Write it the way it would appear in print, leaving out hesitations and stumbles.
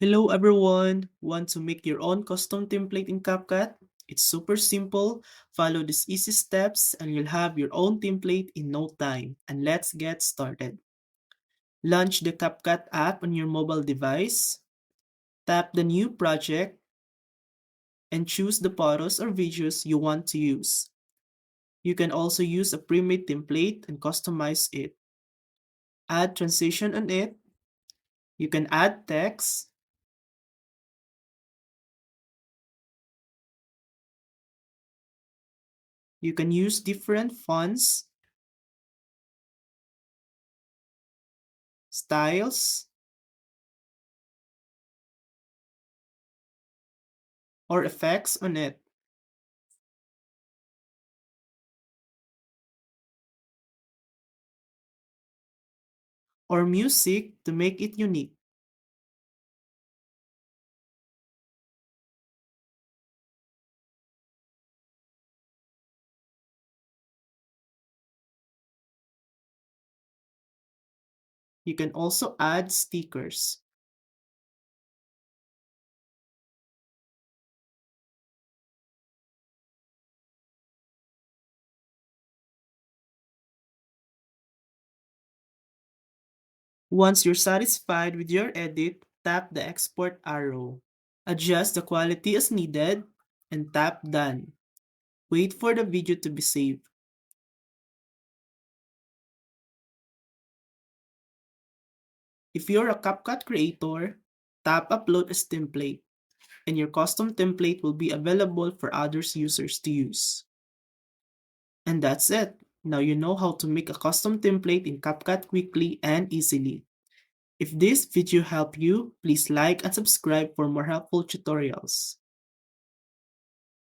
Hello everyone! Want to make your own custom template in CapCut? It's super simple. Follow these easy steps and you'll have your own template in no time. And let's get started. Launch the CapCut app on your mobile device. Tap the new project and choose the photos or videos you want to use. You can also use a pre-made template and customize it. Add transition on it. You can add text. You can use different fonts, styles, or effects on it. Or music to make it unique. You can also add stickers. Once you're satisfied with your edit, tap the export arrow. Adjust the quality as needed and tap done. Wait for the video to be saved. If you're a CapCut creator, tap upload as template and your custom template will be available for other users to use. And that's it. Now you know how to make a custom template in CapCut quickly and easily. If this video helped you, please like and subscribe for more helpful tutorials.